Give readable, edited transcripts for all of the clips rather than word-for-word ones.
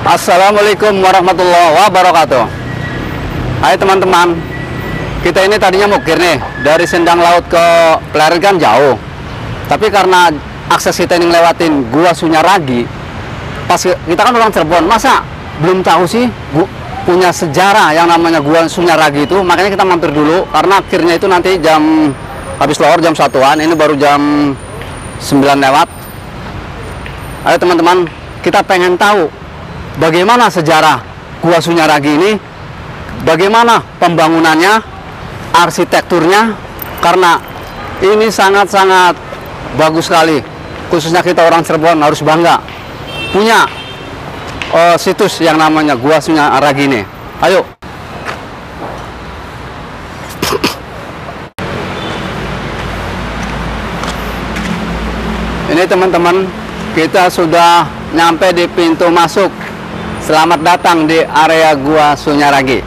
Assalamualaikum warahmatullahi wabarakatuh. Hai teman-teman, kita ini tadinya mukir nih dari Sendang Laut ke Pleret kan jauh, tapi karena akses kita ini ngelewatin Gua Sunyaragi, pas kita kan orang Cirebon, masa belum tahu sih punya sejarah yang namanya Gua Sunyaragi itu. Makanya kita mampir dulu, karena akhirnya itu nanti jam habis lohor jam 1-an, ini baru jam 9 lewat. Ayo teman-teman, kita pengen tahu bagaimana sejarah Gua Sunyaragi ini, bagaimana pembangunannya, arsitekturnya, karena ini sangat-sangat bagus sekali. Khususnya kita orang Cirebon harus bangga punya situs yang namanya Gua Sunyaragi ini. Ayo. Ini teman-teman, kita sudah nyampe di pintu masuk. Selamat datang di area Gua Sunyaragi.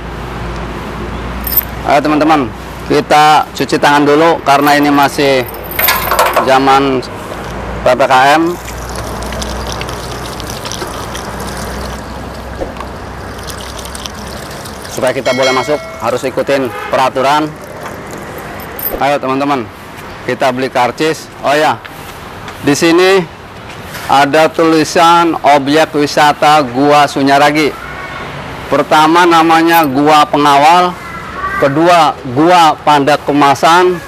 Ayo teman-teman, kita cuci tangan dulu karena ini masih zaman PPKM. Supaya kita boleh masuk harus ikutin peraturan. Ayo teman-teman, kita beli karcis. Oh ya, di sini ada tulisan objek wisata Gua Sunyaragi. Pertama namanya Gua Pengawal, kedua Gua Pandak Kemasan,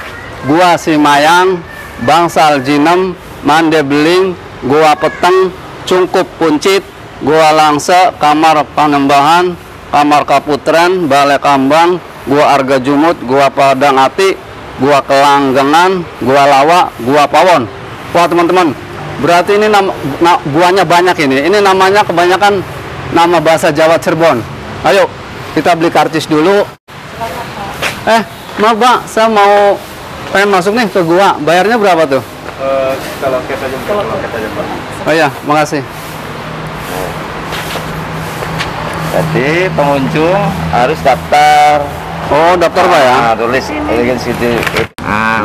Gua Simayang, Bangsal Jinem, Mande Beling, Gua Peteng, Cungkup Puncit, Gua Langse, Kamar Panembahan, Kamar Kaputren, Balai Kambang, Gua Arga Jumut, Gua Padang Ati, Gua Kelanggengan, Gua Lawa, Gua Pawon. Wah teman-teman, berarti ini guanya banyak ini. Ini namanya kebanyakan nama bahasa Jawa Cirebon. Ayo, kita beli karcis dulu. Maaf Pak, saya mau pengen masuk nih ke gua. Bayarnya berapa tuh? Kalau cash aja, Pak. Oh iya, makasih. Jadi pengunjung harus daftar. Oh, daftar Pak ya? Nah, tulis ini situ.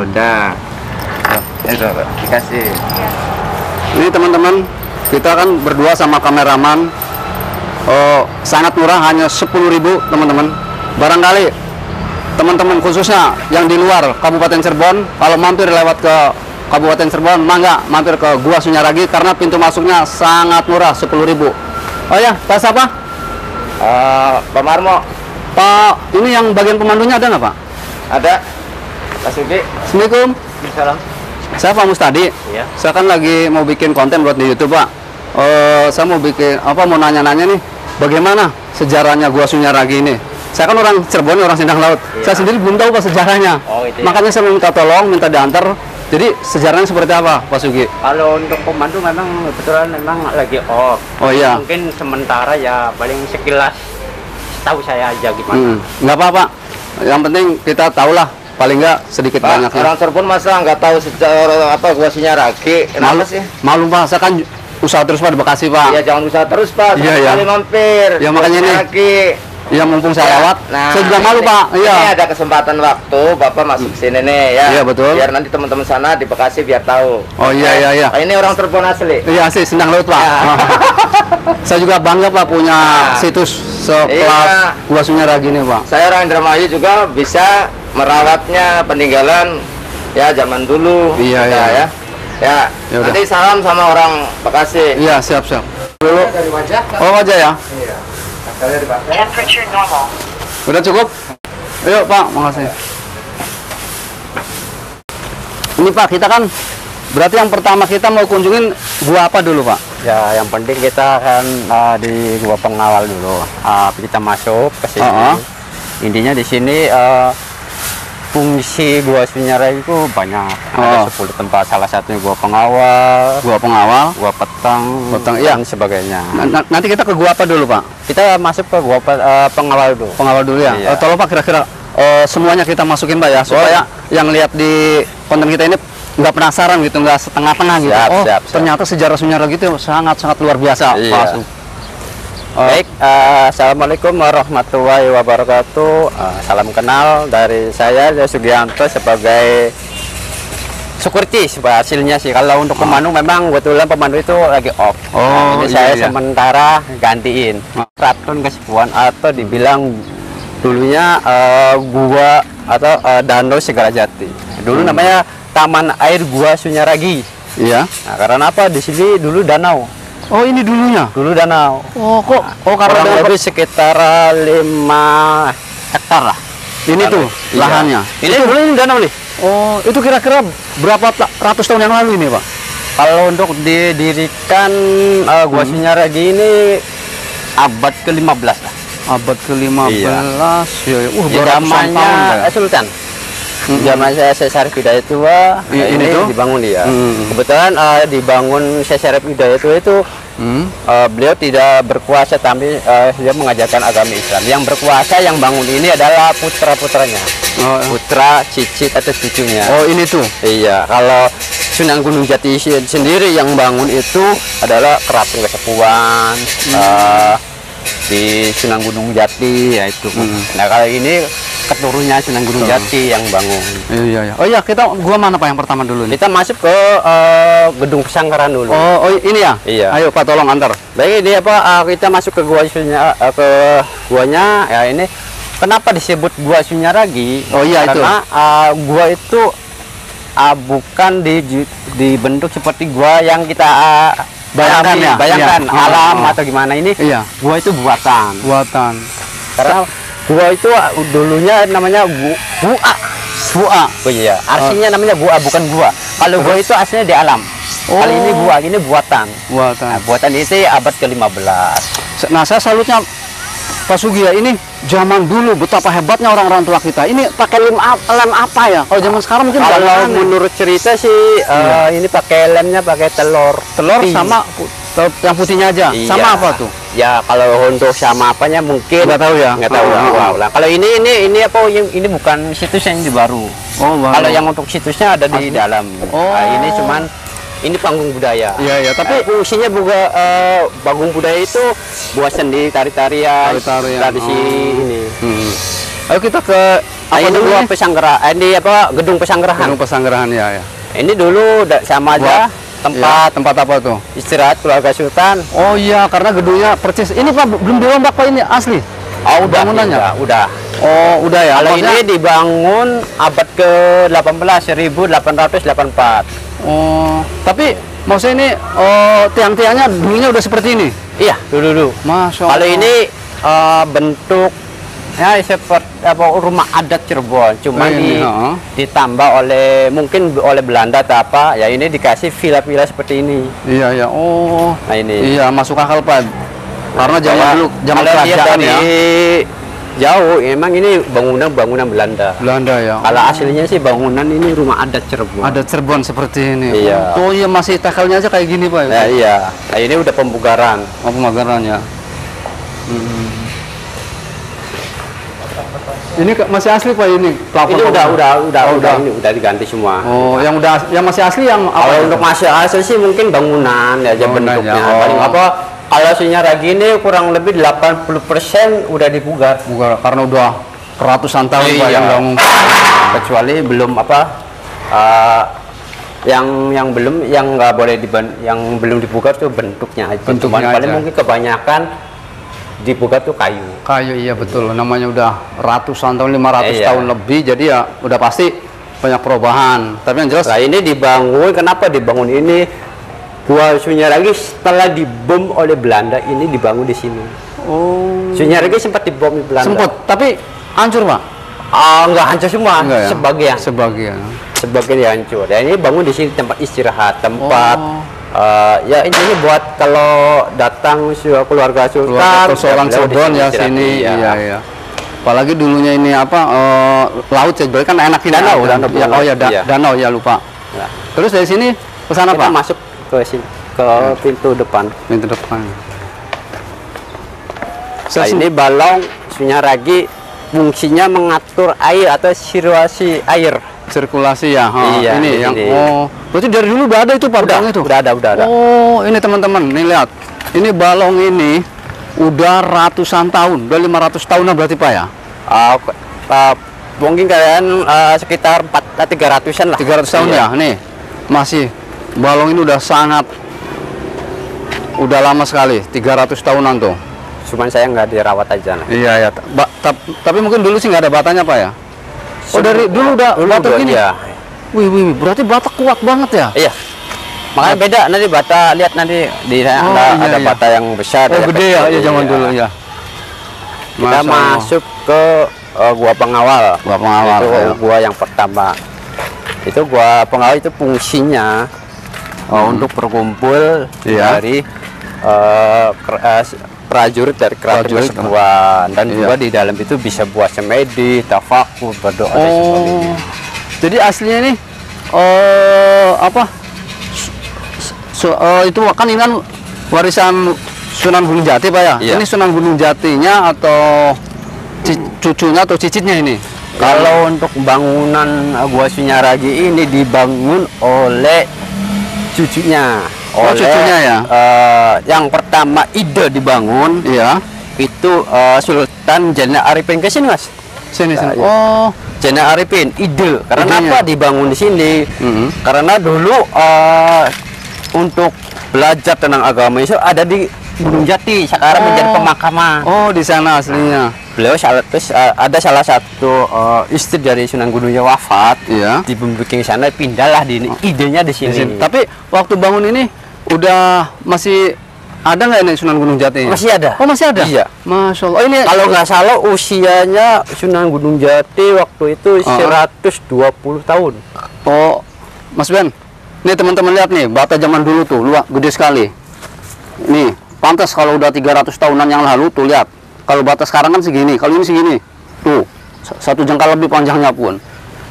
Udah. Itu dikasih. Ini teman-teman, kita kan berdua sama kameraman. Sangat murah, hanya 10.000 teman-teman. Barangkali teman-teman khususnya yang di luar Kabupaten Cirebon, kalau mampir lewat ke Kabupaten Cirebon, mangga mampir ke Gua Sunyaragi karena pintu masuknya sangat murah, 10.000. Oh ya, Pak siapa? Pak Marmo. Pak, ini yang bagian pemandunya ada nggak Pak? Ada. Pak Sugi. Assalamualaikum. Salam. Saya Pak Mustadi. Iya. Saya kan lagi mau bikin konten buat di YouTube Pak. Saya mau bikin mau nanya-nanya nih, bagaimana sejarahnya Gua Sunyaragi ini? Saya kan orang Cirebon, orang Sendang Laut. Iya. Saya sendiri belum tahu Pak sejarahnya. Oh, itu ya. Makanya saya minta tolong, minta diantar. Jadi sejarahnya seperti apa, Pak Sugi? Kalau untuk pemandu memang kebetulan memang lagi off. Oh iya. Mungkin sementara ya paling sekilas tahu saya aja gimana. Nggak apa-apa. Yang penting kita tahulah, paling nggak sedikit Pak, banyaknya. orang Cirebon masa nggak tahu sejarah apa Gua Sunyaragi? Kenapa sih? Malu Pak, saya kan usaha terus Pak di Bekasi Pak. Iya, jangan usah terus Pak. Iya, iya. Sekali mampir. Ya, makanya ini. Lagi. Ya mumpung saya Ya, lewat, nah, saya juga malu Pak. Ini Iya. ada kesempatan waktu Bapak masuk sini nih ya. Iya, betul. Biar nanti teman-teman sana di Bekasi biar tahu. Oh iya. Nah, ini orang Cirebon asli. Iya sih, Sendang Laut Pak. Ya. Saya juga bangga Pak punya situs sekelas Iya. Gua Sunyaragi ini Pak. Saya orang Indramayu juga bisa merawatnya peninggalan ya zaman dulu. Iya, Kita, iya. ya. Ya, Ya udah. nanti salam sama orang Bekasi. Iya, siap. Dulu. Dari wajah. Oh aja ya. Iya. Kalian di Pak. Temperature normal. Udah cukup? Ayo Pak, makasih. Ini Pak, kita kan berarti yang pertama kita mau kunjungin gua apa dulu Pak? Ya yang penting kita kan di Gua Pengawal dulu. Kita masuk ke sini. Intinya di sini fungsi Gua Sunyaragi itu banyak. Ada 10 tempat, salah satunya Gua Pengawal, Gua Pengawal, Gua Peteng, iya. dan sebagainya. Nanti kita ke gua apa dulu Pak? Kita masuk ke Gua Pengawal dulu. Pengawal dulu ya. Iya. Tolong Pak kira-kira semuanya kita masukin Pak ya, supaya yang lihat di konten kita ini nggak penasaran gitu, nggak setengah-tengah gitu. Siap. Ternyata sejarah Sunyaragi itu sangat-sangat luar biasa. Iya. Pak Su. Baik, assalamualaikum warahmatullahi wabarakatuh. Salam kenal dari saya Sugianto sebagai Seperti hasilnya sih. Kalau untuk pemandu memang kebetulan pemandu itu lagi off. Oh, ini iya, saya iya. sementara gantiin. Keraton Kasipuan atau dibilang dulunya gua atau danau Segara Jati. Dulu namanya Taman Air Gua Sunyaragi. Iya. Nah, karena apa? Di sini dulu danau. Oh, ini dulunya. Dulu danau. Oh, kok Karena karena lebih sekitar 5 hektar lah. ini tuh Iya. lahannya. Ini dulu ini danau nih. Oh, itu kira-kira berapa ratus tahun yang lalu ini, Pak? Kalau untuk didirikan Gua Sunyaragi ini abad ke-15 lah. Abad ke-15. Iya. Ya, Di beratusan tahun, zamannya Pak. Sultan. Zaman saya Syarif Hidayat tua, Ini ini tuh? dibangun dia. Hmm. Kebetulan dibangun Syarif Hidayat itu beliau tidak berkuasa tapi dia mengajarkan agama Islam. Yang berkuasa yang bangun ini adalah putra-putranya. Oh, Putra, cicit atau cucunya. oh, ini tuh. Iya, kalau Sunan Gunung Jati sendiri yang bangun itu adalah Keraton Kasepuan di Sunan Gunung Jati, yaitu. Nah, kalau ini keturunnya Sunan Gunung Jati yang bangun. Iya, iya. Oh iya, kita gua mana Pak yang pertama dulu nih? Kita masuk ke gedung pesanggaran dulu. Oh, ini ya? Iya. Ayo Pak, tolong antar. Baik, ini apa kita masuk ke ke guanya ya ini. Kenapa disebut Gua Sunyaragi? Oh iya, itu. Karena gua itu bukan dibentuk seperti gua yang kita Bayangkan alami, ya? bayangkan Iya. alam Oh. atau gimana ini. Iya. Gua itu buatan. Buatan. Karena gua itu dulunya namanya gua. Gua. Oh iya, artinya namanya gua bukan gua. Kalau gua itu aslinya di alam. Kali ini gua, ini buatan. Buatan. Nah, buatan itu abad ke-15. Nah, saya salutnya Pak Sugi ya, ini zaman dulu betapa hebatnya orang-orang tua kita. Ini pakai lem apa ya? Kalau zaman sekarang mungkin Kalau bahan. menurut cerita sih ini pakai lemnya pakai telur. Telur Putih. sama yang putihnya aja. Iya. Sama apa tuh? Ya kalau untuk sama apanya mungkin Nggak tahu ya? Nggak tahu. Lah, kalau ini apa ini bukan situs yang baru. Oh, baru. Kalau yang untuk situsnya ada di dalam. Oh. Nah, ini cuman ini panggung budaya. Iya, iya, tapi fungsinya juga panggung budaya itu buat seni tari-tarian, Tari-tarian. tradisi ini. Ayo kita ke Nah, apa ini dulu gua nih? pesanggerahan, ini apa gedung pesanggerahan. Gedung Pesanggerahan ya, ya. Ini dulu sama aja tempat Tempat apa tuh? istirahat keluarga Sultan. Oh iya, karena gedungnya persis. Ini Pak belum dirombak Pak, ini asli. Oh, udah, bangunannya? udah. Oh, udah ya. Kalau Maksudnya- ini dibangun abad ke-18, 1884. Oh, tapi maksudnya ini tiang-tiangnya dulunya udah seperti ini. Iya, dulu. Masya Kalau Allah. ini bentuknya seperti apa rumah adat Cirebon, cuma Ini, heeh. ditambah oleh mungkin oleh Belanda atau apa, ya ini dikasih villa-villa seperti ini. Iya, iya. Oh. Nah, ini. Iya, masuk akal Pak. Karena zaman Kayak dulu zaman kalau lihat kerajaan dari ya. jauh, emang ini bangunan Belanda. Belanda ya. Kalau aslinya sih bangunan ini rumah adat Cirebon. Ada Cirebon seperti ini. Iya. Oh iya, masih tekelnya aja kayak gini Pak. Nah, iya. Nah, ini udah pembugaran. Oh, pemagarannya. Ini masih asli Pak ini. Plafon. Ini Oh, udah. ini udah diganti semua. Oh, yang masih asli yang Kalau apa? untuk masih asli sih mungkin bangunan ya aja Bangunan bentuknya. ya, oh. Paling apa kalau Sunyaragi ini kurang lebih 80% udah dipugar. Bukan, karena udah ratusan tahun Pak Iya. yang bangun. Kecuali belum apa yang belum yang nggak boleh yang belum dipugar tuh bentuknya aja. Bentuknya Cuman paling aja. mungkin kebanyakan dipugar tuh kayu. Kayu iya betul. Namanya udah ratusan tahun, 500 Iya. tahun lebih. Jadi ya udah pasti banyak perubahan. Tapi yang jelas Nah, ini dibangun, kenapa dibangun ini? Gua Sunyaragi setelah dibom oleh Belanda ini dibangun di sini. oh, Sunyaragi sempat dibom di Belanda. sempet, tapi hancur Pak. Nggak hancur semua, Enggak ya? sebagian. Sebagian. Sebagian hancur. Dan ini bangun di sini tempat istirahat, tempat Oh. ya intinya buat kalau datang keluarga Sultan, Persoalan beliau di Cirebon sini ya istirahat. sini. Iya. Iya, iya. Apalagi dulunya ini apa laut ya, berarti kan enak ini. Danau, ada. danau. Ya, oh ya Iya. danau ya lupa. Nah, Terus dari sini ke sana kita Pak. masuk ke sini ke pintu depan. Pintu depan. Nah, ini balong Sunyaragi fungsinya mengatur air atau sirkulasi air. Sirkulasi ya. Iya, ini di yang sini. berarti dari dulu udah ada itu Pak balong itu. Udah ada. Oh, ini teman-teman, nih lihat. Ini balong ini udah ratusan tahun, udah 500 tahunan berarti Pak ya? Mungkin kalian sekitar 300-an lah. 300 tahun Iya. ya, nih. masih balong ini udah udah lama sekali, 300 tahunan tuh. Cuman saya nggak dirawat aja lah. Iya ya, tapi mungkin dulu sih nggak ada batanya Pak ya. Oh dari dulu udah bata gini. Ya. Wih, berarti bata kuat banget ya. Iya. Makanya beda nanti bata, lihat nanti di sana ada bata yang besar. Oh gede ya, ya zaman dulu ya. Kita masuk ke gua pengawal. Gua pengawal. Itu gua yang pertama. Itu gua pengawal itu fungsinya untuk berkumpul dari prajurit dari keraton Kasepuhan, dan juga di dalam itu bisa buat semedi, tafakur, berdoa dan sebagainya. Jadi aslinya ini itu kan ini kan warisan Sunan Gunung Jati Pak ya? Iya. Ini Sunan Gunung Jatinya atau cucunya atau cicitnya ini? Kalau untuk bangunan Gua Sunyaragi ini dibangun oleh cucunya. Cucunya ya? Yang pertama ide dibangun, Iya. itu Sultan Jana Arifin ke sini Mas. Sini. Iya. Oh, Jana Arifin ide. Karena Idenya. apa dibangun di sini? Karena dulu untuk belajar tentang agama Islam ada di Gunung Jati, sekarang menjadi pemakaman. Oh, di sana aslinya. Beliau ada salah satu istri dari Sunan Gunungnya wafat. Iya. Di pembikin sana pindahlah di idenya di sini. Tapi waktu bangun ini udah masih ada nggak ini Sunan Gunung Jati? Masih ada. Oh, masih ada? Iya. Masya Allah. Oh, ini Kalau nggak salah usianya Sunan Gunung Jati waktu itu 120 tahun. Oh, Mas Ben. Nih teman-teman lihat nih, bata zaman dulu tuh, luas gede sekali. Nih, pantas kalau udah 300 tahunan yang lalu tuh lihat. Kalau bata sekarang kan segini, kalau ini segini. Tuh, satu jengkal lebih panjangnya pun.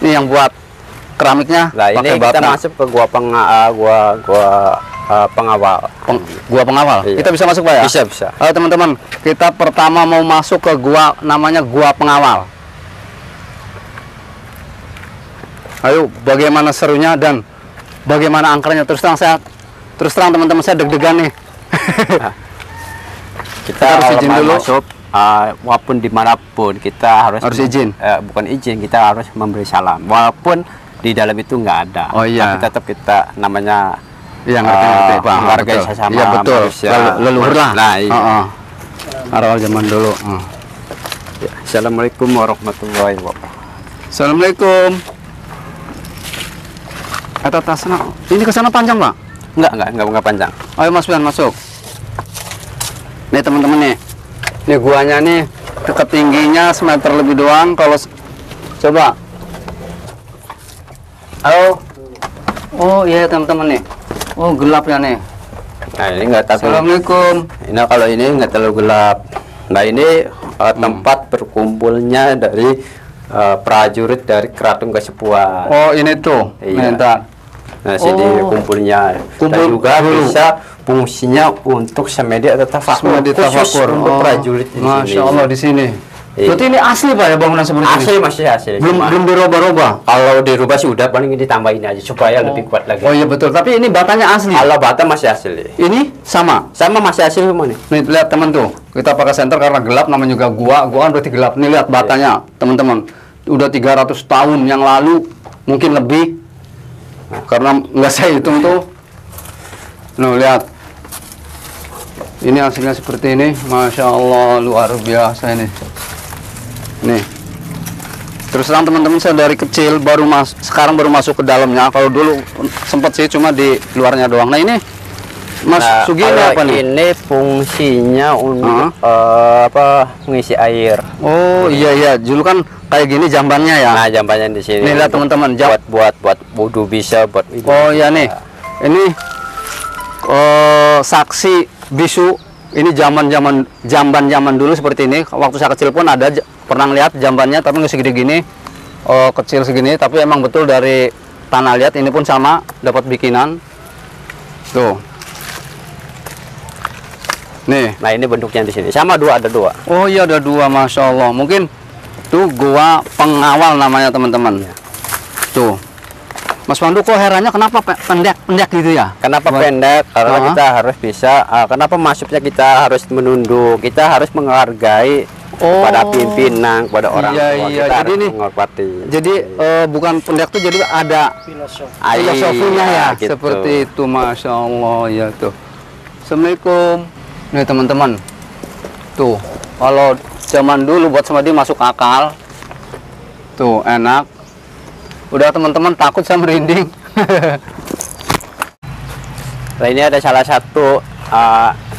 Ini yang buat keramiknya Nah, ini pakai kita bata. masuk ke gua pengawal. Gua pengawal. Iya. Kita bisa masuk Pak ya? Bisa. Ayo teman-teman, kita pertama mau masuk ke gua namanya Gua Pengawal. Ayo, bagaimana serunya dan bagaimana angkernya? Terus terang teman-teman saya deg-degan nih. Kita harus izin dulu. masuk, walaupun dimanapun kita harus izin. Bukan izin, kita harus memberi salam. Walaupun di dalam itu nggak ada. Oh iya. Tapi tetap kita namanya Iya ngerti Pak. menghargai Betul. sesama Iya betul. manusia. Leluhur lah. Nah, iya. Awal zaman dulu. Ya, Assalamualaikum warahmatullahi wabarakatuh. Assalamualaikum. Kata tasna. Ini ke sana panjang Pak? Enggak panjang. Ayo Mas Bian masuk. Nih teman-teman nih. Nih guanya nih ketingginya semeter lebih doang. Kalau coba. Halo. Oh iya teman-teman nih. Oh gelap ya nih. Nah, ini enggak tahu. Assalamualaikum. Ini kalau ini enggak terlalu gelap. Nah, ini tempat berkumpulnya dari prajurit dari Keraton Kasepuhan. Oh ini tuh. Iya. Ntar. Nah, sini kumpulnya. Dan juga bisa fungsinya untuk semedi atau tafakur. Khusus untuk prajurit di sini. Masya Allah di sini. Iya. Berarti ini asli Pak ya bangunan seperti ini? Asli, masih asli. Belum dirubah-rubah? Kalau dirubah sih udah, paling ini ditambahin aja supaya lebih kuat lagi. Oh iya betul. Tapi ini batanya asli. Kalau bata masih asli. Ini sama. Sama masih asli semua nih. Nih lihat teman tuh. Kita pakai senter karena gelap, namanya juga gua. Gua kan berarti gelap. Nih lihat batanya, teman-teman. Udah 300 tahun yang lalu, mungkin lebih. Karena nggak saya hitung tuh. Nih lihat. Ini hasilnya seperti ini. Masya Allah luar biasa ini. Nih. Terus terang teman-teman, saya dari kecil sekarang baru masuk ke dalamnya. Kalau dulu sempat sih cuma di luarnya doang. Nah ini Mas Sugi ini apa nih? Ini fungsinya untuk mengisi air. Oh iya dulu kan kayak gini jambannya ya. Nah, jambannya di sini. Nih lihat teman-teman, buat wudhu bisa, buat ini. Oh iya nih. Ini saksi bisu. Ini jamban dulu seperti ini. Waktu saya kecil pun ada pernah lihat jambannya, tapi nggak segede gini. Kecil segini, tapi emang betul dari tanah liat. Ini pun sama, dapat bikinan. Tuh. Nih. Nah, ini bentuknya di sini. Sama ada dua. Oh iya ada dua, Masya Allah. Mungkin tuh Gua Pengawal namanya teman-teman. Tuh. Mas Pandu, kok herannya kenapa pendek gitu ya? Kenapa pendek? Karena kita harus bisa. Kenapa masuknya kita harus menunduk? Kita harus menghargai kepada pimpinan, kepada orang Iya, tua. iya. Kita Jadi harus nih, menghormati. Jadi bukan pendak tuh, jadi ada filosofinya ya, gitu. seperti itu. Masya Allah ya tuh. Assalamualaikum. Nih teman-teman, tuh kalau zaman dulu buat semadi masuk akal, tuh enak. Udah teman-teman takut saya merinding. Nah, ini ada salah satu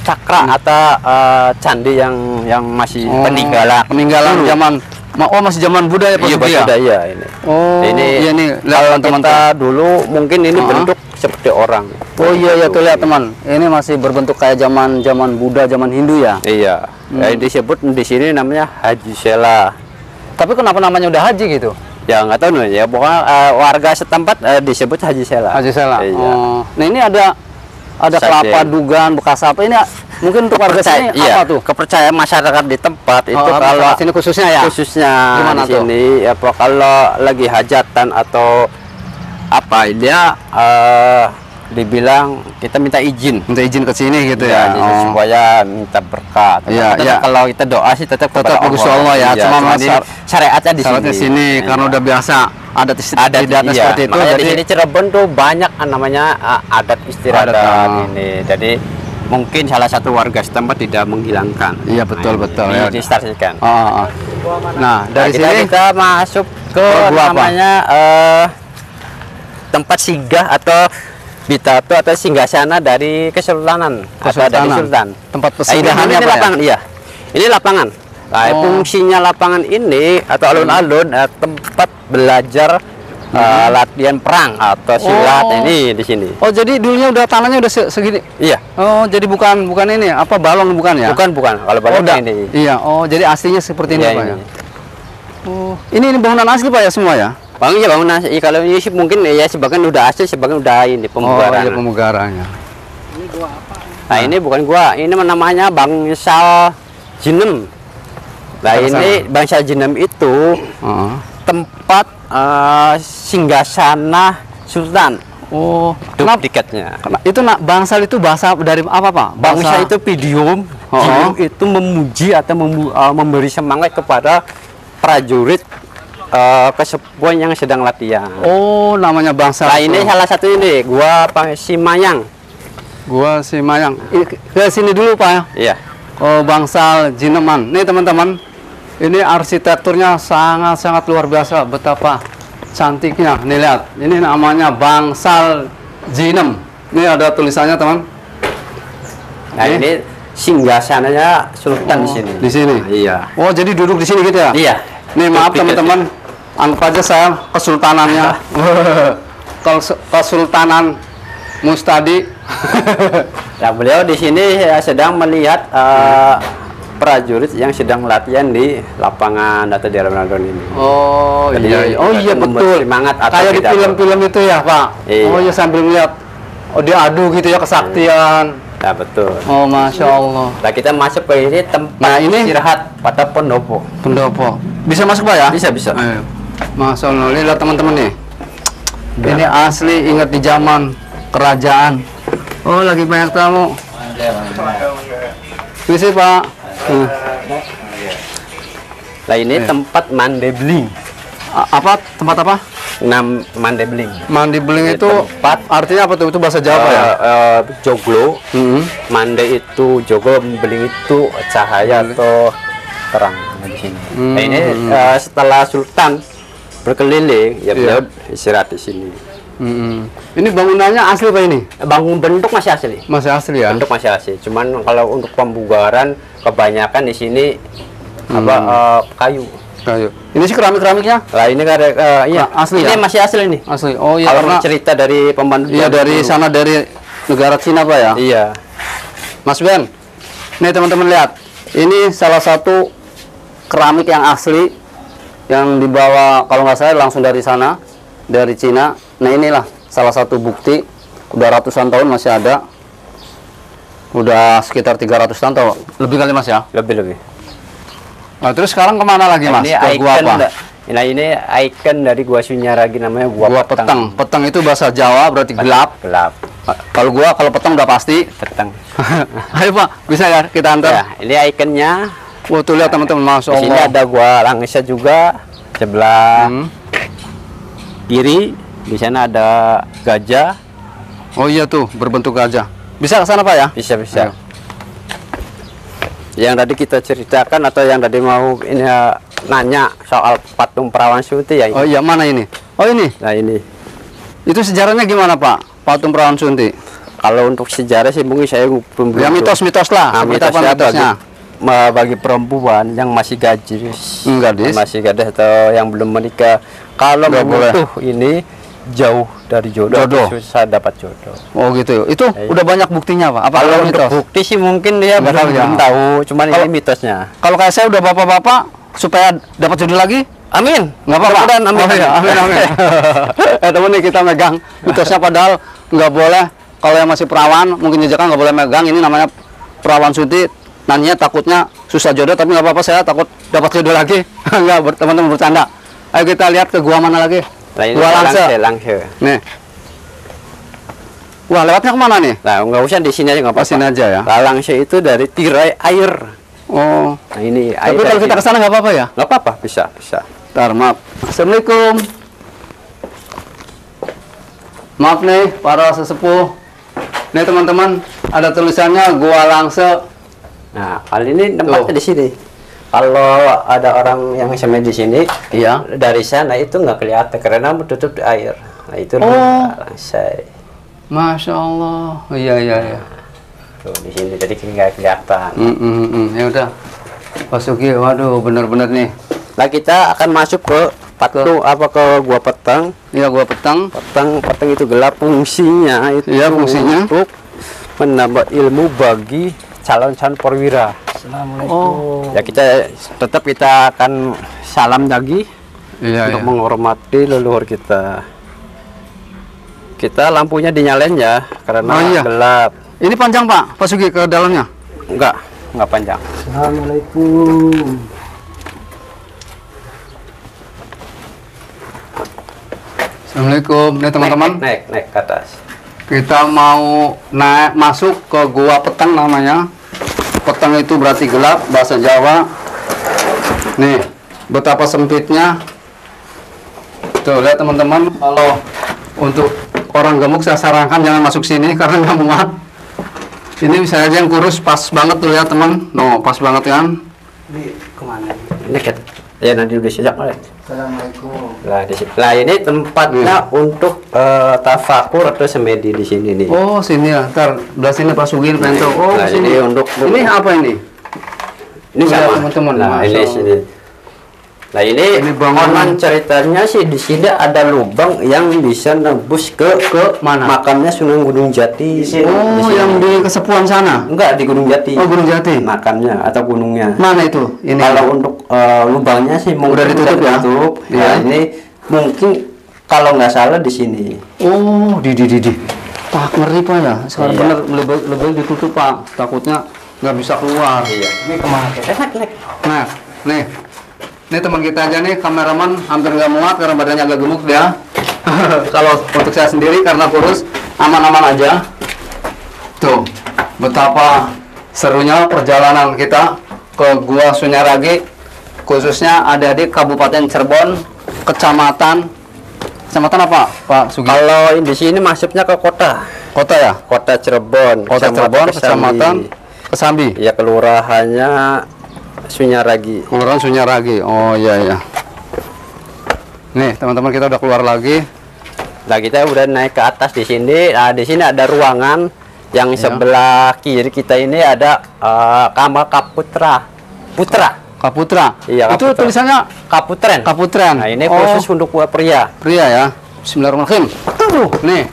cakra atau candi yang masih peninggalan dulu. Zaman masih zaman Buddha ya Pak Iya, Sugi ya? Buddha, iya ini. Oh, Ini iya nih, kalau lihat teman-teman. kita dulu mungkin ini bentuk seperti orang. Oh iya ya tuh lihat teman. Ini masih berbentuk kayak zaman Buddha, zaman Hindu ya. Iya. Yang disebut di sini namanya Haji Sela. Tapi kenapa namanya udah haji gitu? Ya nggak tahu nih ya, pokoknya warga setempat disebut Haji Sela. Haji Sela. Iya. Oh. Nah ini ada Sajen. kelapa dugan bekas apa ini? Mungkin untuk warga sini iya, apa tuh? kepercayaan masyarakat di tempat itu kalau masyarakat sini khususnya ya. khususnya Gimana di tuh? sini ya kalau lagi hajatan atau apa dia dibilang kita minta izin. Minta izin ke sini gitu ya. Jadi supaya minta berkah. Iya, Tetap iya. Kalau kita doa sih tetap kepada Tetap Gusti Allah ya. Iya, Cuma cuman ini syariatnya di Syaratnya sini. sini Iya. karena udah biasa adat Adat istiadatnya iya. seperti itu. Makanya di Jadi sini Cirebon tuh banyak namanya adat istiadat Adat, ini. Jadi mungkin salah satu warga setempat tidak menghilangkan. Iya, betul, betul, ya. Dilestarikan. Nah, dari kita, sini kita masuk ke gua apa? namanya tempat singgah atau bitato atau singgasana dari kesultanan atau dari sultan. Tempat Nah, persinggahannya ini apa ya? lapangan, iya. Ini lapangan. Nah, fungsinya lapangan ini atau alun-alun tempat belajar latihan perang atau silat ini di sini. Oh, jadi dulunya udah tanahnya udah segini. Iya. Oh, jadi bukan ini apa balon bukan ya? Bukan. Kalau balon udah. ini. Iya. Oh, jadi aslinya seperti ini Iya, Pak ini. ya. Oh, ini bangunan asli Pak ya semua ya? Bangunan asli. Kalau ini sih mungkin ya sebagian udah asli, sebagian udah ini pemugaran. Oh, iya pemugarannya. Nah, ini bukan gua, ini namanya bangsal Jinem. Nah, ini bangsal Jinem itu tempat singgasana sultan. Oh, Kenapa tiketnya? itu bangsal itu bahasa dari apa Pak? Bangsa itu pidium, Jinem itu memuji atau memberi semangat kepada prajurit kesepuan yang sedang latihan. Oh, namanya bangsal. Nah, ini salah satu ini, gua Simayang. Gua Simayang. Ke sini dulu Pak ya. Iya. Oh, bangsal Jineman. Nih teman-teman, ini arsitekturnya sangat luar biasa. Betapa cantiknya. Nih lihat, ini namanya bangsal Jinem. Ini ada tulisannya teman. Nah, ini singgasananya sultan di sini. Di sini. Iya. Oh, jadi duduk di sini gitu ya? Iya. Nih maaf teman-teman, anggap aja saya kesultanannya. Kesultanan Mustadi. Nah, beliau di sini sedang melihat prajurit yang sedang latihan di lapangan atau di alun-alun ini. Oh Jadi, iya, oh iya memberi betul. semangat atau Kayak di pidato. film-film itu ya Pak. Iya. Oh iya sambil melihat. Oh dia adu gitu ya kesaktian. Nah, betul. Oh masya Allah. Nah, kita masuk ke ini tempat Nah, ini istirahat pada pendopo. pendopo. Bisa masuk Pak ya? Bisa. Ayo. Masya Allah. Lihat teman-teman nih. Ini asli ingat di zaman kerajaan. Oh lagi banyak tamu. Bisa Pak. Nah, ini tempat mandebling. Apa tempat apa? Mandi beling. Mandi beling itu tempat artinya apa tuh? Itu bahasa Jawa ya? Joglo. Mande itu joglo, beling itu cahaya atau terang di sini. Nah, ini setelah sultan berkeliling ya beliau istirahat di sini. Ini bangunannya asli Pak ini? Bangun bentuk masih asli. Masih asli ya? Bentuk masih asli. Cuman kalau untuk pembugaran kebanyakan di sini kayu. Kayu. Ini sih keramik-keramiknya? Lah ini kan iya asli ini ya? masih asli nih. Asli. Oh iya Kalau karena cerita dari pembantu iya dari sana dari negara Cina Pak ya? Iya. Mas Ben. Nih teman-teman lihat. Ini salah satu keramik yang asli yang dibawa kalau nggak salah langsung dari sana, dari Cina. Nah inilah salah satu bukti. Udah ratusan tahun masih ada. Udah sekitar 300 tahun atau lebih kali Mas ya? Lebih. Nah, terus sekarang kemana lagi Mas? Ini Ke gua ikon. apa? Nah, ini ikon dari Gua Sunyaragi namanya Gua petang. Petang itu bahasa Jawa berarti gelap. Gelap. Kalau petang udah pasti. Petang. Ayo Pak, bisa ya kita antar? Ya, ini ikonnya Wah, tuh lihat teman-teman, Masya Di sini Allah. ada gua Langsa juga sebelah kiri. Di sana ada gajah. Oh iya tuh, berbentuk gajah. Bisa ke sana Pak ya? Bisa. Ayo. Yang tadi kita ceritakan atau yang tadi mau ini nanya soal patung Perawan Sunti ya. Oh iya, mana ini? Oh ini. Nah ini. Itu sejarahnya gimana Pak? Patung Perawan Sunti. Kalau untuk sejarah sih mungkin saya belum. Ya mitos-mitos lah. Nah, Seperti apa mitosnya mitosnya? bagi perempuan yang masih gadis, Gadis. masih gadis atau yang belum menikah, kalau Nggak boleh. menyentuh ini jauh dari jodoh, Jodoh. susah dapat jodoh. Oh gitu. Itu Iya. udah banyak buktinya Pak. Apa Kalau kalau untuk mitos? bukti sih mungkin dia Nggak tahu ya. belum tahu, cuman Kalau- ini mitosnya. Kalau kayak saya udah bapak-bapak supaya dapat jodoh lagi, Amin. nggak apa-apa. Mudah-mudahan, amin. Oh, iya, amin, amin. Temen nih kita megang mitosnya padahal nggak boleh. Kalau yang masih perawan mungkin jajakan nggak boleh megang. Ini namanya Perawan Sunti. Nantinya takutnya susah jodoh, tapi nggak apa-apa, saya takut dapat jodoh lagi. Nggak, teman-teman bercanda. Ayo kita lihat ke gua mana lagi. Nah, ini Gua Langse. Langse. Nih. Wah, lewatnya kemana nih? Nah, nggak usah di sini aja nggak apa-apa. Sini aja ya. Langse itu dari tirai air. Oh. Nah, ini air. Tapi kalau dari kita ke sini. sana nggak apa-apa ya? Nggak apa-apa, bisa. Ntar, maaf. Assalamualaikum. Maaf nih para sesepuh. Nih teman-teman, ada tulisannya Gua Langse. Nah, kali ini tempatnya Tuh. di sini. Kalau ada orang yang semen di sini, Iya. dari sana itu nggak kelihatan karena tertutup di air. Nah, itu Oh. Langse. Masya Allah. Iya. Tuh di sini jadi nggak kelihatan. Ya udah. Pak Sugi, waduh, bener-bener nih. Nah, kita akan masuk ke patung ke gua petang. Iya, Gua Petang. Petang itu gelap, fungsinya itu Iya, fungsinya. untuk menambah ilmu bagi calon-calon perwira. Oh. Ya kita akan salam lagi Iya, untuk menghormati leluhur kita. Kita lampunya dinyalain ya karena Oh, iya. gelap. Ini panjang Pak Sugi ke dalamnya. Enggak panjang. Assalamualaikum. Assalamualaikum. Nih teman-teman, Naik ke atas. kita mau naik masuk ke Gua Petang namanya. Petang itu berarti gelap bahasa Jawa. Nih, betapa sempitnya. Tuh, lihat teman-teman, kalau untuk orang gemuk saya sarankan jangan masuk sini karena nggak muat. Ini bisa aja yang kurus pas banget tuh lihat teman. No, pas banget kan? Ini kan ya nanti udah sejak mulai. Assalamualaikum. Lah ini tempatnya untuk tafakur atau semedi di sini nih. Oh, sini ya. Ntar belah sini Pak Sugin pento. Oh, Nah, sini. ini untuk Ini apa ini? ini Lihat, sama teman-teman. Nah, Masya ini Allah. sini. Nah, ini bangunan. konon ceritanya sih di sini ada lubang yang bisa nembus ke mana? makamnya Sunan Gunung Jati. Oh, Di sini. yang di Kesepuan sana. Enggak di Gunung Jati. Oh, Gunung Jati. Makamnya atau gunungnya. Mana itu? Ini. Kalau untuk lubangnya sih mungkin Udah ditutup ya? ditutup. Iya. Nah, ini mungkin kalau nggak salah di sini. Oh, di. Pak, ngeri Pak ya. Sekarang Iya. bener lebih ditutup Pak. Takutnya nggak bisa keluar. Iya. Ini kemana? Naik. Nah, nih. Ini teman kita aja nih, kameraman hampir nggak muat karena badannya agak gemuk dia. Kalau untuk saya sendiri karena kurus, aman-aman aja. Tuh, betapa serunya perjalanan kita ke Gua Sunyaragi, khususnya ada di Kabupaten Cirebon, Kecamatan apa, Pak Sugi? Kalau di sini masuknya ke kota. Kota ya? Kota Cirebon. Kota Cirebon, Kecamatan Kesambi. Ya kelurahannya Sunyaragi. Kelurahan Sunyaragi. Oh iya. Nih, teman-teman kita udah keluar lagi. Nah, kita udah naik ke atas di sini. Nah, di sini ada ruangan yang sebelah kiri kita ini ada kamar Kaputra. Kaputra. Iya, Itu Kaputra. tulisannya Kaputren. Kaputren. Nah, ini khusus untuk pria. Pria ya. Bismillahirrahmanirrahim. Nih.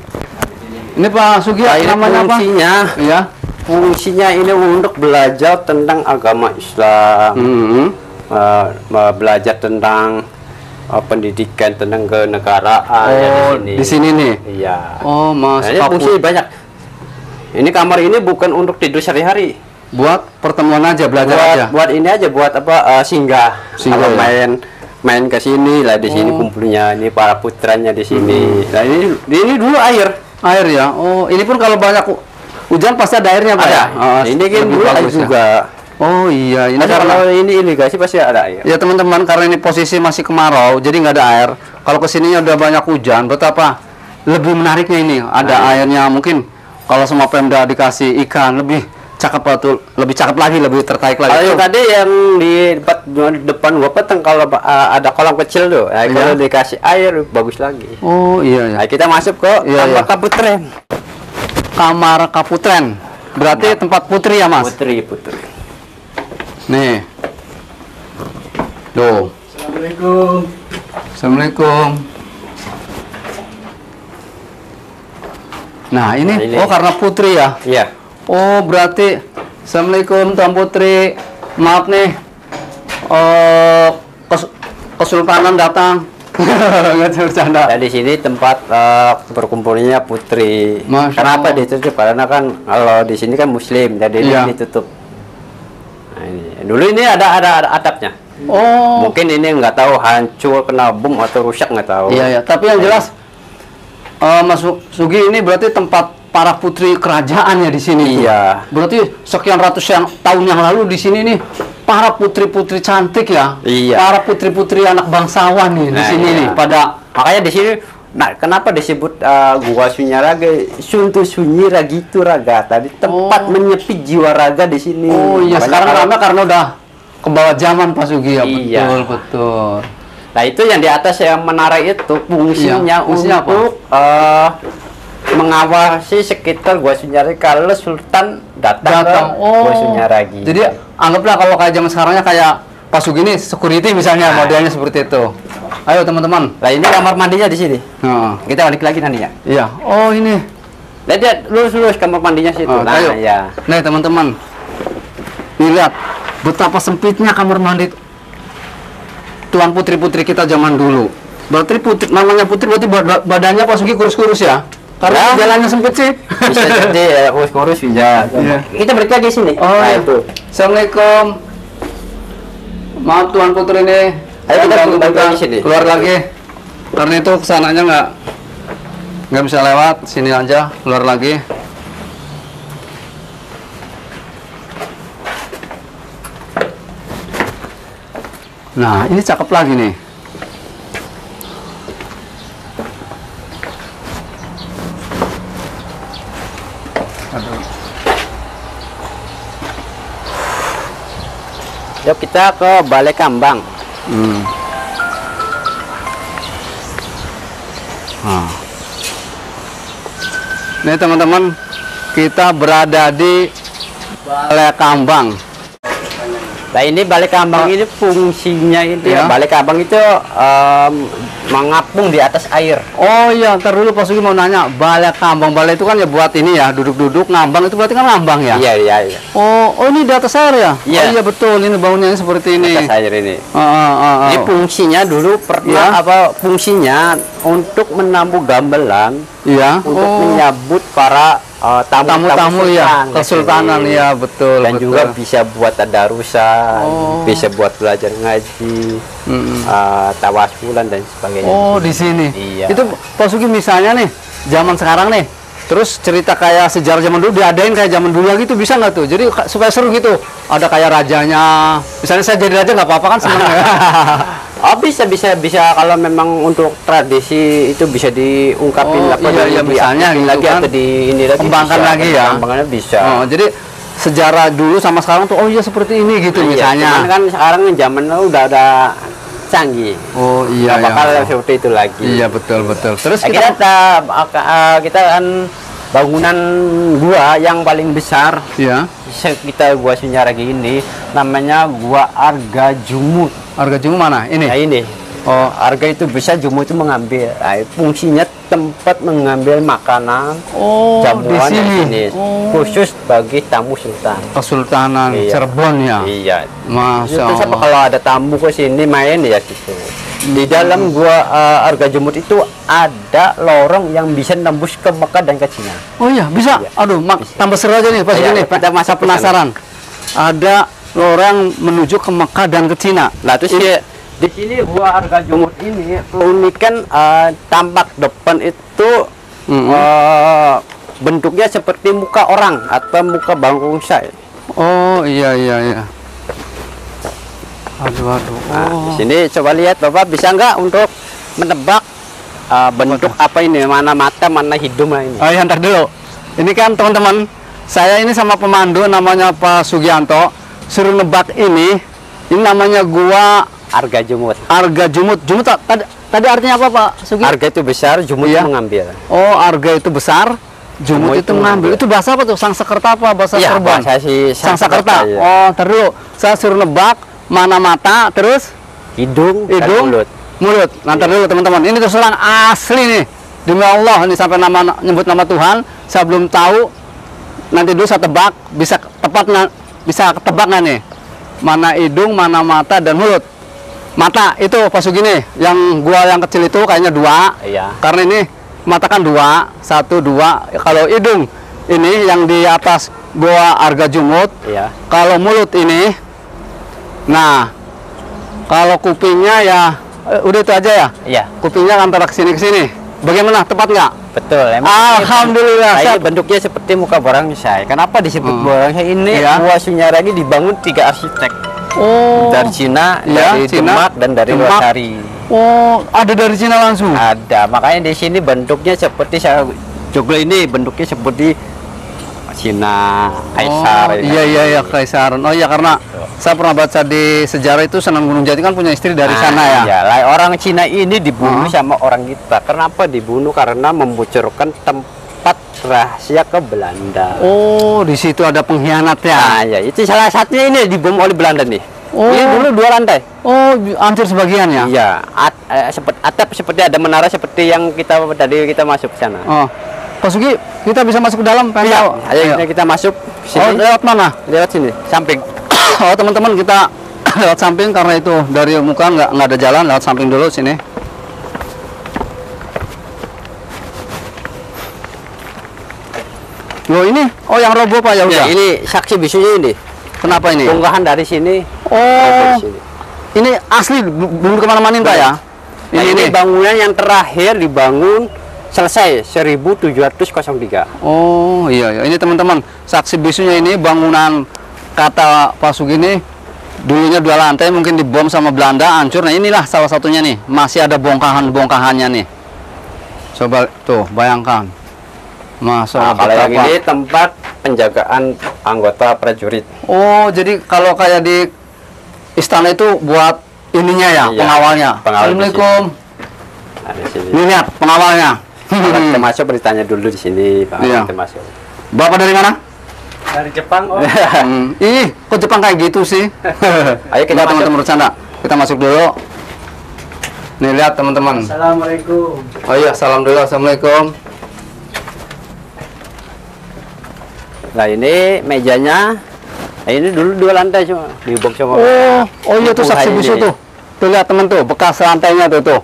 Ini Pak Sugi Nah, ini namanya apa? fungsinya. Iya. Fungsinya ini untuk belajar tentang agama Islam. Belajar tentang pendidikan, tentang kenegaraan ya Oh, di sini nih. Iya. Oh, Mas Nah, ini fungsi banyak. Ini kamar ini bukan untuk tidur sehari-hari. buat pertemuan aja, belajar aja. Buat ini aja, buat apa? Singgah. Singgah, Kalau ya? main ke sini lah, di sini kumpulnya ini para putranya di sini. Nah, ini dulu air. Air ya. Oh, ini pun kalau banyak hujan pasti ada airnya Pak Ada. ya? Oh, Ini kan lebih dulu air bagus ya. juga. Oh iya, ini Karena karena kalau ini irigasi pasti ada air. ya teman-teman, karena ini posisi masih kemarau, jadi nggak ada air. Kalau kesininya udah banyak hujan, betapa lebih menariknya ini. Ada airnya, mungkin kalau semua Pemda dikasih ikan lebih cakep betul, lebih cakep lagi, lebih tertarik lagi. Kalau Tuh. tadi yang di depan gua peteng kalau ada kolam kecil tuh, nah, Iya. kalau dikasih air bagus lagi. Oh iya, iya. Nah, kita masuk ke Iya, kamar iya. kaputren. Kamar Kaputren, berarti tempat putri ya mas? Putri. Nih, tuh. Assalamualaikum. Assalamualaikum. Nah ini, Nah, ini. oh karena putri ya. Iya. Oh berarti, Assalamualaikum Tuan Putri. Maaf nih, Kesultanan datang. Nggak bercanda. Nah, di sini tempat berkumpulnya putri. Masya Kenapa Allah. ditutup? Karena kan kalau di sini kan Muslim, jadi Iya. ini ditutup. Nah, ini. Dulu ini ada atapnya. Oh, Mungkin ini nggak tahu hancur, kena bom atau rusak nggak tahu. iya ya. Tapi yang jelas, Mas Sugi ini berarti tempat para putri kerajaan ya di sini. Iya. Berarti sekian ratus tahun yang lalu di sini nih para putri-putri cantik ya. Iya. Para putri-putri anak bangsawan nih di Nah, sini iya. nih. Pada Makanya di sini, nah kenapa disebut gua Sunyaraga? Suntu sunyi ragitu raga. Tadi tempat Oh. menyepi jiwa raga di sini. oh iya, Makanya sekarang kalau- ramai karena udah ke bawah zaman Pak Sugi ya. Iya. Betul, betul. Nah itu yang di atas yang menara itu fungsinya Iya, fungsinya apa? untuk mengawasi sekitar gua Sunyaragi kalau Sultan datang ke gua Sunyaragi. Jadi anggaplah kalau kayak zaman sekarangnya kayak Pak Sugi ini security misalnya, Nah. modelnya seperti itu. Ayo teman-teman. Nah ini kamar mandinya di sini. Nah, Kita balik lagi nantinya. iya. Oh ini. Lihat lurus kamar mandinya situ. Oh, Nah ayo. ya. Nih teman-teman. Nih lihat betapa sempitnya kamar mandi tuan putri-putri kita zaman dulu. Berarti putri, namanya putri berarti badannya Pak Sugi kurus-kurus ya? Karena Ya. jalannya sempit sih. Bisa jadi ya, kurus bisa. Iya. Kita balik lagi sini. Oh, nah iya. itu. Assalamualaikum. Maaf tuan putri nih. Ayo kita Ganggu balik kita. lagi sini. Keluar lagi. Karena itu kesananya nggak bisa lewat. Sini aja. Keluar lagi. Nah, ini cakep lagi nih. Yuk kita ke Balai Kambang. Nah. Nih teman-teman, kita berada di Balai Kambang. Nah ini Balai Kambang ini fungsinya itu Ya. ya. Balai Kambang itu mengapung di atas air. Oh iya, ntar dulu Pak Sugi mau nanya, Balai Kambang, balai itu kan ya buat ini ya, duduk-duduk ngambang, itu berarti kan ngambang ya? Iya. Oh ini di atas air ya? Iya. Oh iya betul, ini bangunannya seperti ini. Atas air ini. Ini Ini fungsinya dulu Ya. pernah fungsinya untuk menampung gamelan, Iya. untuk menyambut para Tamu-tamu ya, sultan, kesultanan di sini. ya, betul. Dan betul. juga bisa buat tadarusan, Oh. bisa buat belajar ngaji, tawasulan dan sebagainya. Oh di sini. Iya. Itu Pak Sugi misalnya nih, zaman sekarang nih, terus cerita kayak sejarah zaman dulu diadain kayak zaman dulu lagi tuh bisa nggak tuh? Jadi supaya seru gitu. Ada kayak rajanya. Misalnya saya jadi raja nggak apa-apa kan senang ya. Oh bisa kalau memang untuk tradisi itu bisa diungkapin Oh, iya, misalnya gitu lagi kan. atau di ini lagi Kembangkan bisa, lagi ya. Kembangkannya bisa. Oh, jadi sejarah dulu sama sekarang tuh oh iya seperti ini gitu Iya, misalnya. cuman kan sekarang zaman udah ada canggih. Oh iya Nggak bakal ya. seperti itu lagi. Iya betul betul. Terus Kita kita kan bangunan gua yang paling besar ya kita gua Sunyaragi ini namanya gua Arga Jumut. harga jumu mana? Ini. Nah ini. Oh, Arga itu bisa Jumut itu mengambil. Nah, fungsinya tempat mengambil makanan, Oh di jamuan dan sini. jenis Oh. khusus bagi tamu sultan. Kesultanan Iya. Cirebon ya. Iya. Masya Terus apa Allah. kalau ada tamu ke sini main ya situ. Di dalam gua Arga Jumut itu ada lorong yang bisa nembus ke Mekah dan ke Cina. Oh iya bisa. Iya. Aduh tambah seru aja nih Pak Iya, Sugi nih. kita masuk ke penasaran. Ada orang menuju ke Mekah dan ke Cina. Nah terus di sini gua Arga Jumut ini keunikan tampak depan itu bentuknya seperti muka orang atau muka bangungsai. Oh iya iya iya. Aduh aduh. Nah, Oh. di sini coba lihat Bapak, bisa nggak untuk menebak bentuk apa ini, mana mata, mana hidung ini? Oh iya, ntar dulu. Ini kan teman-teman, saya ini sama pemandu namanya Pak Sugianto suruh nebak ini namanya gua Arga Jumut. Arga Jumut. Jumut tadi artinya apa Pak Sugi? Arga itu besar, Jumut Iya. mengambil. Oh, arga itu besar, Jumut Jumut itu itu mengambil. mengambil. Itu bahasa apa tuh? Sangsekerta apa bahasa Iya, Serban? bahasa si Sangsekerta. iya. Oh, ntar dulu. Saya suruh nebak mana mata, terus Hidung, dan hidung, mulut. mulut. Nanti dulu teman-teman. Ini terus terang asli nih. Demi Allah, ini sampai nyebut nama Tuhan. Saya belum tahu. Nanti dulu saya tebak, bisa tepat bisa ketebak nggak nih? Mana hidung, mana mata dan mulut. Mata itu Pak Sugi nih, yang gua yang kecil itu kayaknya 2. Iya. Karena ini mata kan 2, 1, 2. Kalau hidung ini yang di atas gua Arga Jumut. Iya. Kalau mulut ini, nah, kalau kupingnya ya, udah itu aja ya. Iya, Kupingnya antara kesini kesini. Bagaimana? Tepat nggak? betul. Alhamdulillah. Nah, ini Siap. bentuknya seperti muka Borangsai. Kenapa disebut Borangsai? Ini Iya. Gua Sunyara ini dibangun 3 arsitek. Oh, Dari Cina, Iya, dari Cina, Demak, dan dari Demak. Losari. oh, ada dari Cina langsung. Ada, makanya di sini bentuknya seperti saya joglo ini bentuknya seperti Cina, Kaisar. Oh, iya iya iya Kaisar. Oh iya, karena saya pernah baca di sejarah itu Sunan Gunung Jati kan punya istri dari sana ya. Iya, lah, orang Cina ini dibunuh sama orang kita. Kenapa dibunuh? Karena membocorkan tempat rahasia ke Belanda. Oh, di situ ada pengkhianat ya. Nah, ya itu salah satunya ini dibom oleh Belanda nih. Oh. Ini dulu 2 lantai. Oh, hancur sebagian ya. Iya, atap seperti ada menara seperti yang tadi kita masuk ke sana. Oh, Pak Sugi, kita bisa masuk ke dalam? Pengen Iya, tahu? ayo kita masuk Oh, sini. lewat mana? Lewat sini, samping. Oh, teman-teman, kita lewat samping karena itu dari muka nggak ada jalan, lewat samping dulu sini. Loh ini, oh yang roboh Pak ya udah. Ya, ini saksi bisunya ini. Kenapa ini? Bongkahan dari sini. Oh, Dari sini. ini asli belum kemana-mana Pak ya? Nah, ini bangunan yang terakhir dibangun selesai 1703. Oh iya, iya. Ini teman-teman saksi bisunya ini bangunan kata Pak Sugi ini dulunya 2 lantai mungkin dibom sama Belanda hancur. Nah inilah salah satunya nih, masih ada bongkahannya nih. Coba tuh bayangkan. Masa Nah, kalau yang betapa. ini tempat penjagaan anggota prajurit. Oh, jadi kalau kayak di istana itu buat ininya ya, Iya, pengawalnya. pengawal di Assalamualaikum. Nah, di sini. Ini lihat pengawalnya. Kalau kita masuk bertanya dulu di sini, Pak. Iya. Kita masuk. Bapak dari mana? Dari Jepang, Om. Ih, kok Jepang kayak gitu sih? Ayo kita Nggak, teman-teman masuk. bercanda. Kita masuk dulu. Nih lihat teman-teman. Assalamualaikum. Oh iya, salam dulu. Assalamualaikum. Nah, ini mejanya. Nah, ini dulu 2 lantai cuma dibom sama. Oh iya tuh saksi Ini. bisu tuh. Tuh lihat teman tuh, bekas lantainya tuh.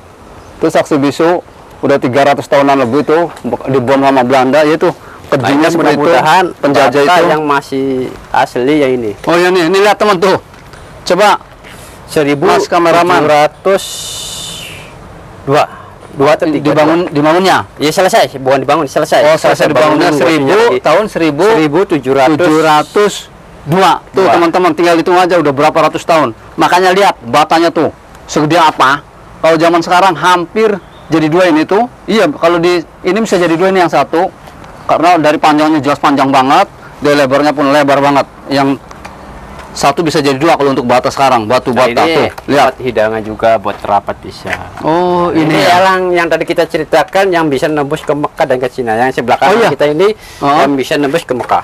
Tuh saksi bisu udah 300 tahunan lebih tuh dibom sama Belanda, ya tuh kejinya Nah, seperti itu. mudah-mudahan Penjajah data itu. yang masih asli ya ini. Oh iya nih, ini lihat teman tuh. Coba 1000 Mas kameraman. 702 atau 3 dibangunnya. ya selesai, bukan dibangun, selesai. Oh, selesai dibangunnya 1000 tahun 1702. Tuh Dua. teman-teman tinggal hitung aja udah berapa ratus tahun. Makanya lihat batanya tuh segede apa. Kalau zaman sekarang hampir jadi 2 ini tuh. Iya, kalau di ini bisa jadi 2 ini yang satu. Karena dari panjangnya jelas panjang banget, dari lebarnya pun lebar banget. Yang satu bisa jadi 2 kalau untuk bata sekarang, batu Nah, bata ini tuh. Lihat. buat hidangan juga, buat rapat bisa. Oh, Ini ini ya. yang tadi kita ceritakan yang bisa nembus ke Mekah dan ke Cina. Yang sebelah kanan iya? kita ini Oh. yang bisa nembus ke Mekah.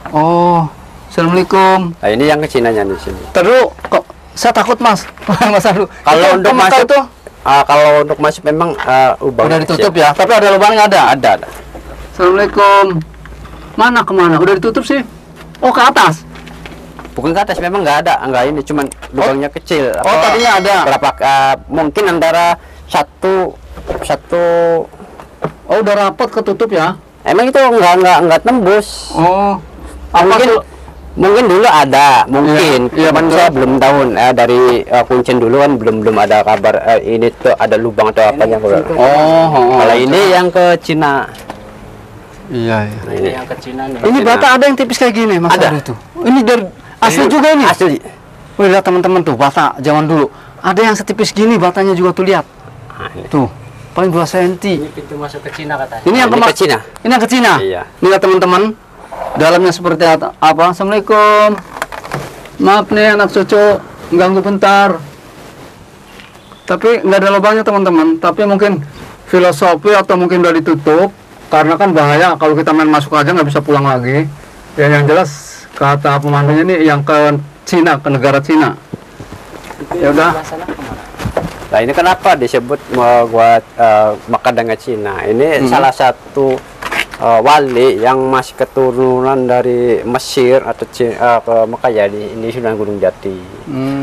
Oh, Assalamualaikum. Nah, ini yang ke Cinanya di sini. Terus kok saya takut Mas. Mas Aduh. Kalau Itu untuk ke Mekah masuk itu kalau untuk masuk memang udah ditutup ya, tapi ada lubangnya ada. Ada. Assalamualaikum. Mana kemana? Udah ditutup sih. Oh, ke atas. Bukan ke atas, memang nggak ada, nggak ini, cuman lubangnya kecil. Oh, tadinya ada. Berapa? Mungkin antara satu. Oh, udah rapat ketutup ya. Emang itu nggak tembus. Oh. Mungkin dulu ada, mungkin. Iya, Cuman betul. saya belum tahu dari Kuncen dulu kan belum ada kabar ini tuh ada lubang atau apanya. Oh, Kalau ini yang ke Cina. Iya, iya. Nah, ini yang ke Cina nih. Ini bata ada yang tipis kayak gini, Mas Ada. Adu tuh. Ini dari asli juga ini. Asli. Wih, lihat teman-teman tuh, bata zaman dulu. Ada yang setipis gini batanya juga tuh, lihat. Nah, ini. Tuh, paling 2 cm. Ini pintu masuk ke Cina katanya. Ini yang Ini ke Cina. Ini yang ke Cina. Iya. Ini lihat teman-teman. Dalamnya seperti apa? Assalamualaikum. Maaf nih anak cucu ganggu bentar. Tapi nggak ada lubangnya teman-teman. Tapi mungkin filosofi atau mungkin udah ditutup karena kan bahaya kalau kita main masuk aja nggak bisa pulang lagi. Ya yang jelas kata pemandunya nih yang ke Cina, ke negara Cina. Ya udah. Nah ini kenapa disebut buat Mekah dengan Cina? Ini salah satu wali yang masih keturunan dari Mesir atau ke Mekah, ya ini Sunan Gunung Jati.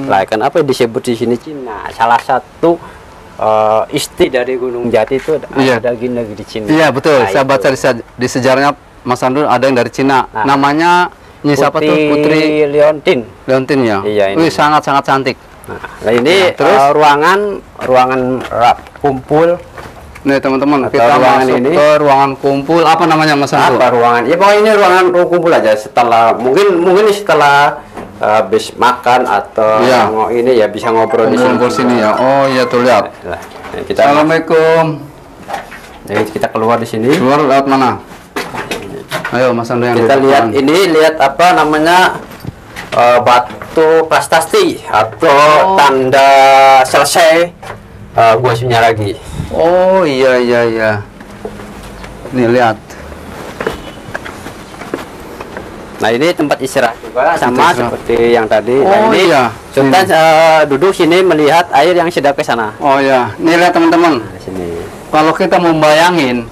Lah kenapa disebut di sini Cina? Salah satu istri dari Gunung Jati itu Iya. ada di negeri Cina. Iya betul. Nah, Saya itu. baca di sejarahnya Mas Andul ada yang dari Cina. Nah. Namanya ini siapa tuh? Putri Leontin. Leontin ya. Iya, ini. Wih, sangat-sangat cantik. Nah ini Nah, terus? ruangan kumpul. Nih teman-teman, Atau kita ruangan masuk ini? ke ruangan kumpul. Apa namanya Mas Andul? Apa ruangan? Ya pokoknya ini ruangan kumpul aja. Setelah mungkin setelah habis makan atau Iya. ini ya bisa ngobrol di sini. Kumpul sini ya. Oh iya tuh lihat. Nah, kita Assalamualaikum. jadi kita keluar di sini. Keluar lewat mana? Ayo Mas Andul yang Kita di lihat depan. ini, lihat apa namanya batu prastasti atau tanda selesai Gua Sunyaragi. Oh iya iya iya. Nih lihat. Nah ini tempat istirahat juga sama istirahat. seperti yang tadi. Oh, Nah ini iya. Sultan duduk sini melihat air yang sedang ke sana. Oh iya. Nih lihat teman-teman. Nah, di sini. Kalau kita membayangin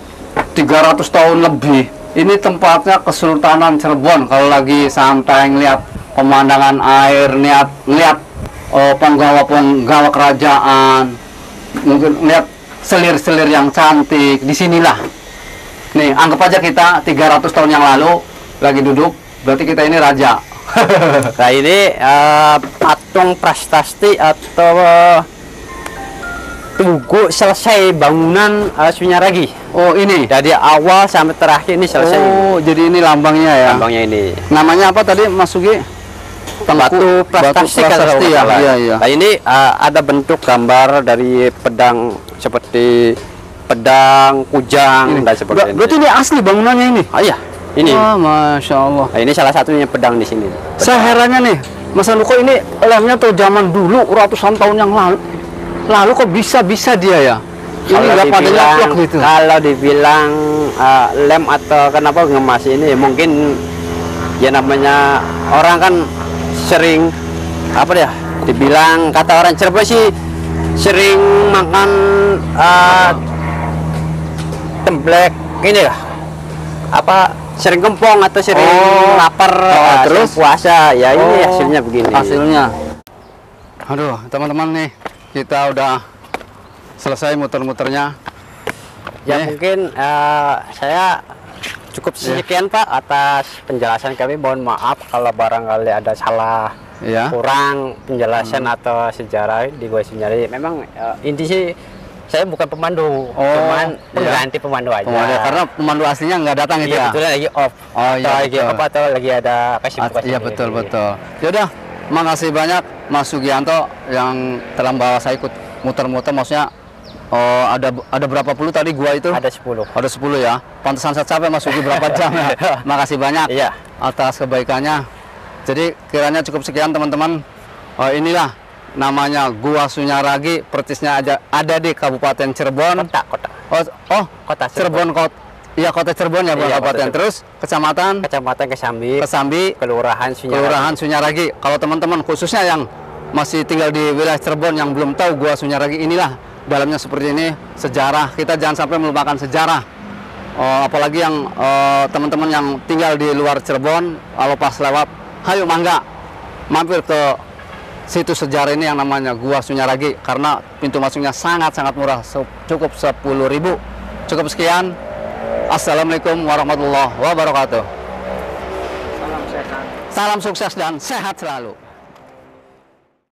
300 tahun lebih, ini tempatnya Kesultanan Cirebon. Kalau lagi santai ngeliat pemandangan air, ngeliat penggawa-penggawa kerajaan, mungkin ngeliat selir-selir yang cantik, disinilah. Nih, anggap aja kita 300 tahun yang lalu lagi duduk, berarti kita ini raja. Nah ini patung prastasti atau tugu selesai bangunan Sunyaragi. Oh ini. Dari awal sampai terakhir ini selesai. Oh, jadi ini lambangnya ya. Lambangnya ini. Namanya apa tadi Mas Sugi? Batu prastasti kan kalau nggak ya. salah. Iya, iya. Nah ini ada bentuk gambar dari pedang seperti pedang, kujang dan seperti Berarti ini asli bangunannya ini. Oh iya, ini. Wah, Masya Allah. Nah, ini salah satunya pedang di sini. Saya herannya nih, Mas Andul, kok ini lemnya tuh zaman dulu ratusan tahun yang lalu kok bisa dia ya? Ini nggak pada nyaplok gitu. Kalau dibilang lem atau kenapa ngemas ini mungkin ya namanya orang kan sering apa ya? Dibilang kata orang Cirebon sih sering makan temblek ini lah. Apa sering kempong atau sering lapar terus puasa ya ini hasilnya begini. Hasilnya. Aduh, teman-teman nih, kita udah selesai muter-muternya. Ya mungkin saya cukup sekian Pak atas penjelasan kami. Mohon maaf kalau barangkali ada salah, kurang penjelasan atau sejarah di Gua Sunyaragi. Memang inti sih saya bukan pemandu, cuman pengganti pemandu aja. Karena pemandu aslinya nggak datang itu ya. Betul, lagi off. Oh iya, lagi off atau lagi ada kesibukan. Iya betul. Yaudah, makasih banyak Mas Sugianto yang telah membawa saya ikut muter-muter. Maksudnya ada berapa puluh tadi gua itu? Ada 10. Ada 10 ya. Pantesan saya capek Mas Sugi berapa jam ya. Makasih banyak atas kebaikannya. Jadi kiranya cukup sekian teman-teman. Inilah namanya Gua Sunyaragi, persisnya ada di Kabupaten Cirebon. Kota. Kota Cirebon. Iya, Kota Cirebon ya, Kabupaten. Terus Kecamatan Kesambi, Kelurahan Sunyaragi. Kalau teman-teman khususnya yang masih tinggal di wilayah Cirebon yang belum tahu Gua Sunyaragi, inilah dalamnya seperti ini. Sejarah, kita jangan sampai melupakan sejarah. Apalagi yang teman-teman yang tinggal di luar Cirebon, kalau pas lewat, ayo mangga mampir ke situs sejarah ini yang namanya Gua Sunyaragi, karena pintu masuknya sangat-sangat murah, cukup 10.000. Cukup sekian. Assalamualaikum warahmatullahi wabarakatuh. Salam sukses dan sehat selalu.